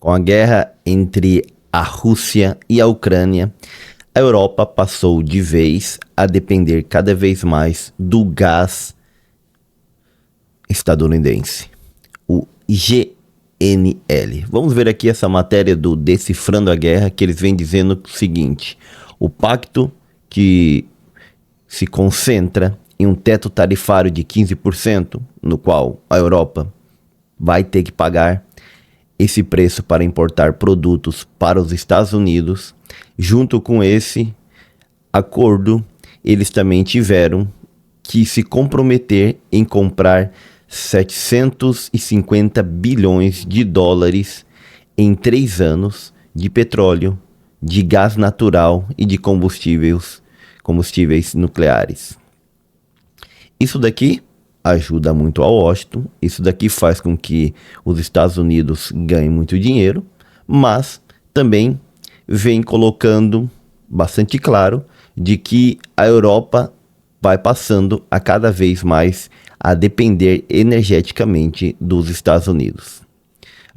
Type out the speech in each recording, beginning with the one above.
Com a guerra entre a Rússia e a Ucrânia, a Europa passou de vez a depender cada vez mais do gás estadunidense, o GNL. Vamos ver aqui essa matéria do Decifrando a Guerra, que eles vêm dizendo o seguinte: o pacto que se concentra em um teto tarifário de 15%, no qual a Europa vai ter que pagar esse preço para importar produtos para os Estados Unidos. Junto com esse acordo, eles também tiveram que se comprometer em comprar 750 bilhões de dólares em 3 anos de petróleo, de gás natural e de combustíveis nucleares. Isso daqui ajuda muito a Washington, isso daqui faz com que os Estados Unidos ganhem muito dinheiro, mas também vem colocando bastante claro de que a Europa vai passando a cada vez mais a depender energeticamente dos Estados Unidos.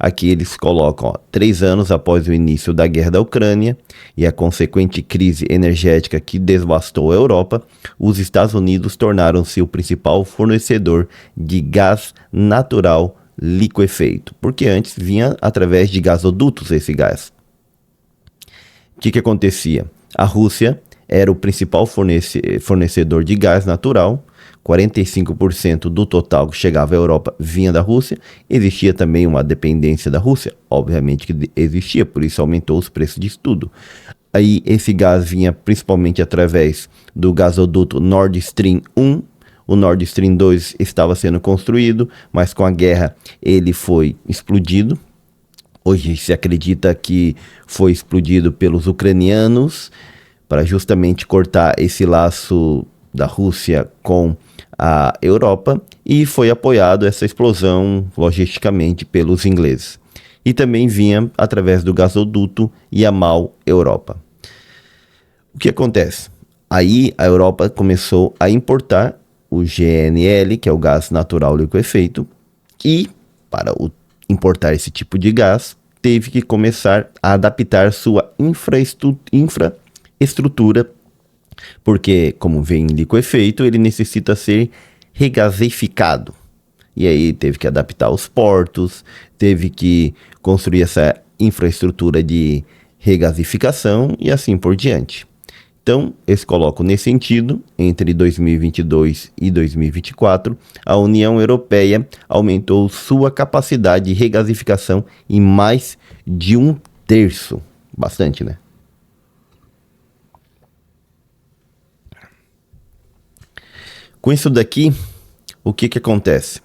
Aqui eles colocam 3 anos após o início da guerra da Ucrânia e a consequente crise energética que devastou a Europa, os Estados Unidos tornaram-se o principal fornecedor de gás natural liquefeito, porque antes vinha através de gasodutos esse gás. O que acontecia? A Rússia era o principal fornecedor de gás natural, 45% do total que chegava à Europa vinha da Rússia. Existia também uma dependência da Rússia, obviamente que existia, por isso aumentou os preços de tudo. Aí esse gás vinha principalmente através do gasoduto Nord Stream 1, o Nord Stream 2 estava sendo construído, mas com a guerra ele foi explodido. Hoje se acredita que foi explodido pelos ucranianos para justamente cortar esse laço da Rússia com a Europa, e foi apoiado essa explosão logisticamente pelos ingleses. E também vinha através do gasoduto Yamal Europa. O que acontece? Aí a Europa começou a importar o GNL, que é o gás natural liquefeito, e para importar esse tipo de gás, teve que começar a adaptar sua infraestrutura, porque como vem em liquefeito, ele necessita ser regasificado. E aí teve que adaptar os portos, teve que construir essa infraestrutura de regasificação e assim por diante. Então, eles colocam nesse sentido, entre 2022 e 2024, a União Europeia aumentou sua capacidade de regasificação em mais de 1/3. Bastante, né? Com isso daqui, o que acontece?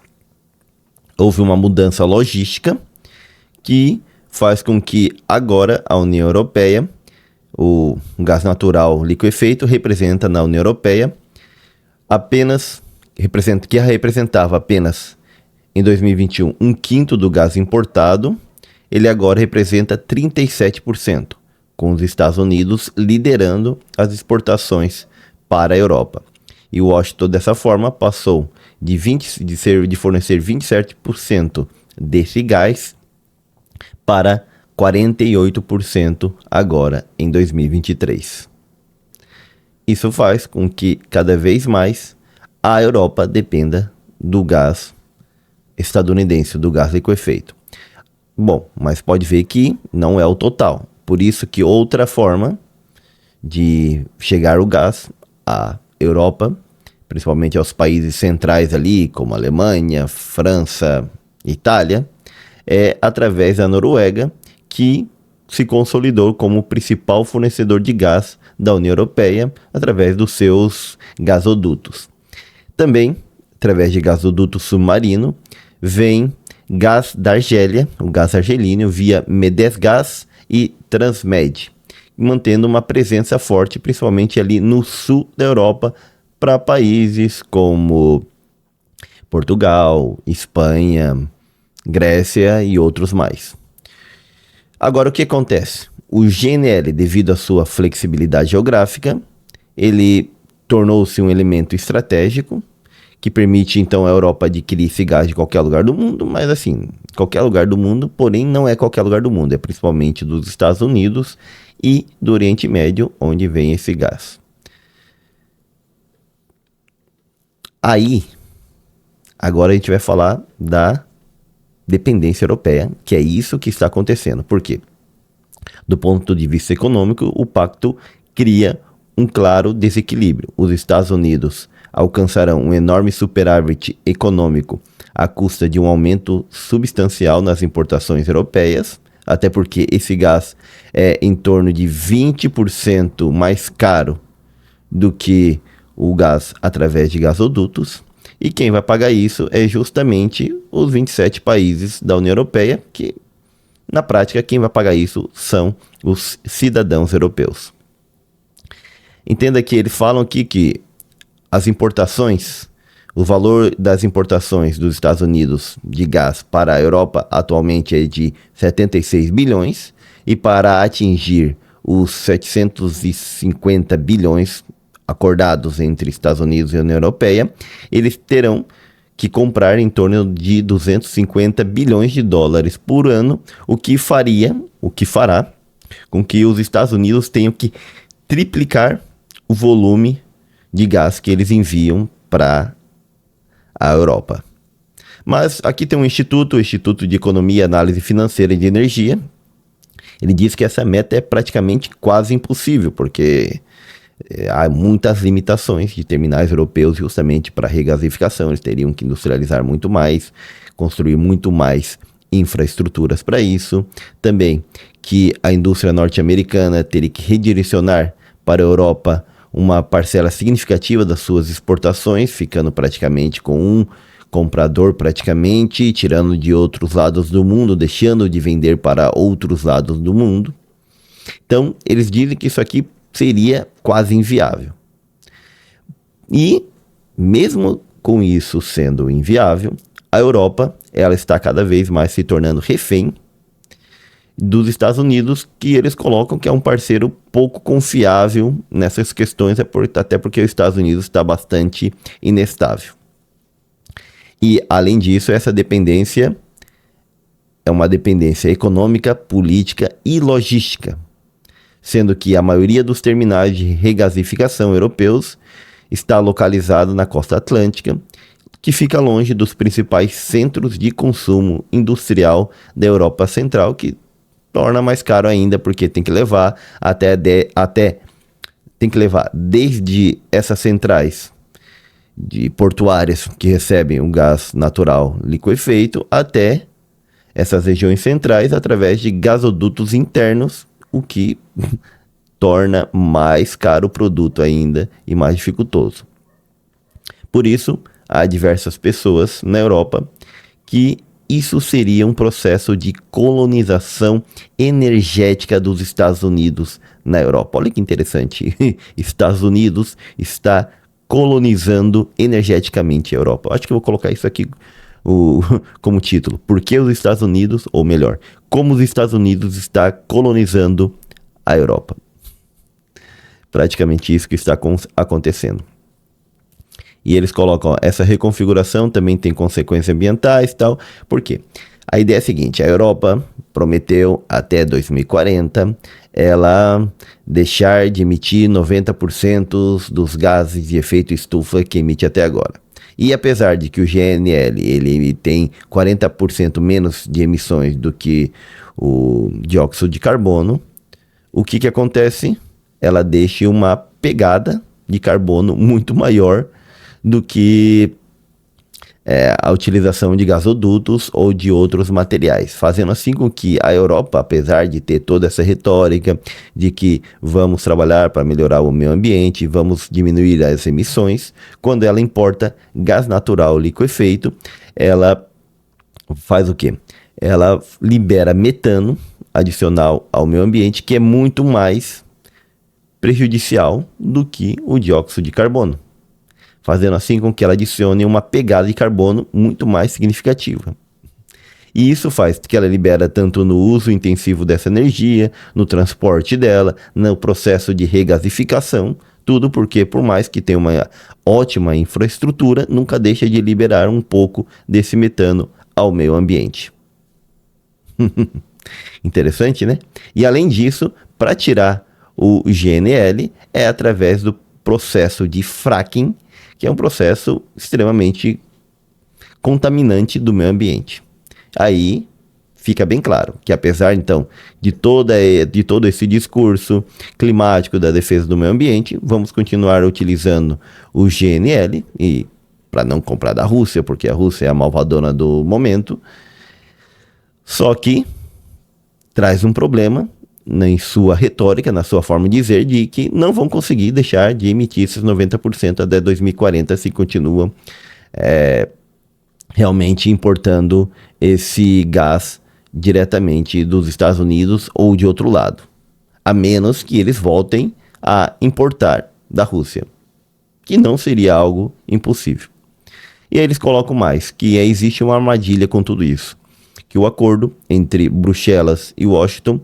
Houve uma mudança logística que faz com que agora a União Europeia, o gás natural liquefeito representa na União Europeia que representava apenas em 2021 1/5 do gás importado, ele agora representa 37%, com os Estados Unidos liderando as exportações para a Europa. E o Washington, dessa forma, passou de fornecer 27% desse gás para 48% agora em 2023. Isso faz com que cada vez mais a Europa dependa do gás estadunidense, do gás liquefeito. Bom, mas pode ver que não é o total. Por isso que outra forma de chegar o gás à Europa, principalmente aos países centrais ali, como Alemanha, França, Itália, é através da Noruega, que se consolidou como o principal fornecedor de gás da União Europeia através dos seus gasodutos. Também, através de gasoduto submarino, vem gás da Argélia, o gás argelino, via Medesgaz e Transmed, mantendo uma presença forte, principalmente ali no sul da Europa, para países como Portugal, Espanha, Grécia e outros mais. Agora, o que acontece? O GNL, devido à sua flexibilidade geográfica, ele tornou-se um elemento estratégico que permite então a Europa adquirir esse gás de qualquer lugar do mundo, mas assim, qualquer lugar do mundo, porém não é qualquer lugar do mundo, é principalmente dos Estados Unidos e do Oriente Médio, onde vem esse gás. Aí, agora a gente vai falar da dependência europeia, que é isso que está acontecendo. Por quê? Do ponto de vista econômico, o pacto cria um claro desequilíbrio. Os Estados Unidos alcançarão um enorme superávit econômico à custa de um aumento substancial nas importações europeias, até porque esse gás é em torno de 20% mais caro do que o gás através de gasodutos. E quem vai pagar isso é justamente os 27 países da União Europeia, que na prática quem vai pagar isso são os cidadãos europeus. Entenda que eles falam aqui que as importações, o valor das importações dos Estados Unidos de gás para a Europa atualmente é de 76 bilhões e para atingir os 750 bilhões acordados entre Estados Unidos e União Europeia, eles terão que comprar em torno de 250 bilhões de dólares por ano, o que fará com que os Estados Unidos tenham que triplicar o volume de gás que eles enviam para a Europa. Mas aqui tem um instituto, o Instituto de Economia e Análise Financeira e de Energia. Ele diz que essa meta é praticamente quase impossível, porque há muitas limitações de terminais europeus justamente para regasificação. Eles teriam que industrializar muito mais, construir muito mais infraestruturas para isso. Também que a indústria norte-americana teria que redirecionar para a Europa uma parcela significativa das suas exportações, ficando praticamente com um comprador praticamente, tirando de outros lados do mundo, deixando de vender para outros lados do mundo. Então, eles dizem que isso aqui seria quase inviável. E, mesmo com isso sendo inviável, a Europa ela está cada vez mais se tornando refém dos Estados Unidos, que eles colocam que é um parceiro pouco confiável nessas questões, até porque os Estados Unidos está bastante inestável. E, além disso, essa dependência é uma dependência econômica, política e logística, sendo que a maioria dos terminais de regasificação europeus está localizado na costa atlântica, que fica longe dos principais centros de consumo industrial da Europa Central, que torna mais caro ainda, porque tem que levar desde essas centrais de portuárias que recebem o gás natural liquefeito até essas regiões centrais através de gasodutos internos, o que torna mais caro o produto ainda e mais dificultoso. Por isso, há diversas pessoas na Europa que isso seria um processo de colonização energética dos Estados Unidos na Europa. Olha que interessante. Estados Unidos está colonizando energeticamente a Europa. Acho que eu vou colocar isso aqui como título. Por que os Estados Unidos, ou melhor, como os Estados Unidos está colonizando a Europa. Praticamente isso que está acontecendo. E eles colocam, ó, essa reconfiguração também tem consequências ambientais e tal. Por quê? A ideia é a seguinte, a Europa prometeu até 2040 ela deixar de emitir 90% dos gases de efeito estufa que emite até agora. E apesar de que o GNL ele tem 40% menos de emissões do que o dióxido de carbono, o que acontece? Ela deixa uma pegada de carbono muito maior do que a utilização de gasodutos ou de outros materiais, fazendo assim com que a Europa, apesar de ter toda essa retórica de que vamos trabalhar para melhorar o meio ambiente, vamos diminuir as emissões, quando ela importa gás natural liquefeito, ela faz o quê? Ela libera metano adicional ao meio ambiente, que é muito mais prejudicial do que o dióxido de carbono, fazendo assim com que ela adicione uma pegada de carbono muito mais significativa. E isso faz que ela libera tanto no uso intensivo dessa energia, no transporte dela, no processo de regasificação, Tudo porque, por mais que tenha uma ótima infraestrutura, nunca deixa de liberar um pouco desse metano ao meio ambiente. Interessante, né? E além disso, para tirar o GNL é através do processo de fracking, que é um processo extremamente contaminante do meio ambiente. Aí fica bem claro que, apesar então de todo esse discurso climático da defesa do meio ambiente, vamos continuar utilizando o GNL, e para não comprar da Rússia, porque a Rússia é a malvadona do momento. Só que traz um problema em sua retórica, na sua forma de dizer, de que não vão conseguir deixar de emitir esses 90% até 2040 se continuam realmente importando esse gás diretamente dos Estados Unidos ou de outro lado, a menos que eles voltem a importar da Rússia, que não seria algo impossível. E aí eles colocam mais, que existe uma armadilha com tudo isso, que o acordo entre Bruxelas e Washington,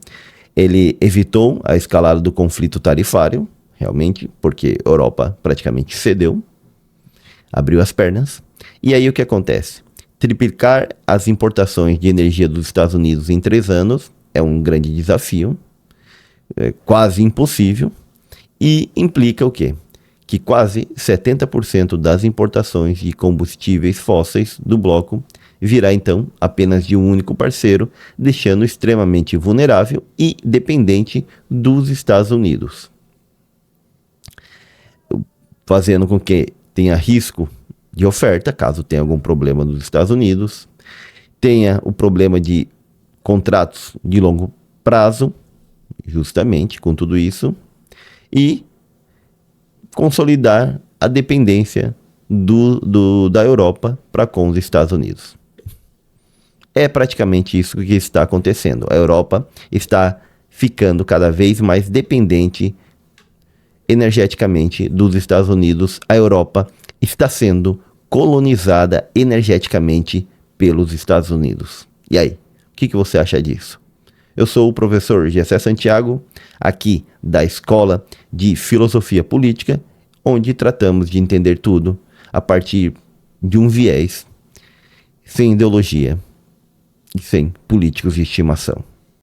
ele evitou a escalada do conflito tarifário, realmente, porque a Europa praticamente cedeu, abriu as pernas. E aí o que acontece? Triplicar as importações de energia dos Estados Unidos em 3 anos é um grande desafio, é quase impossível, e implica o quê? Que quase 70% das importações de combustíveis fósseis do bloco virá então apenas de um único parceiro, deixando extremamente vulnerável e dependente dos Estados Unidos, fazendo com que tenha risco de oferta, caso tenha algum problema nos Estados Unidos, tenha o problema de contratos de longo prazo, justamente com tudo isso, e consolidar a dependência da Europa para com os Estados Unidos. É praticamente isso que está acontecendo. A Europa está ficando cada vez mais dependente energeticamente dos Estados Unidos. A Europa está sendo colonizada energeticamente pelos Estados Unidos. E aí, o que você acha disso? Eu sou o professor Gessé Santiago, aqui da Escola de Filosofia Política, onde tratamos de entender tudo a partir de um viés, sem ideologia e sem políticos de estimação.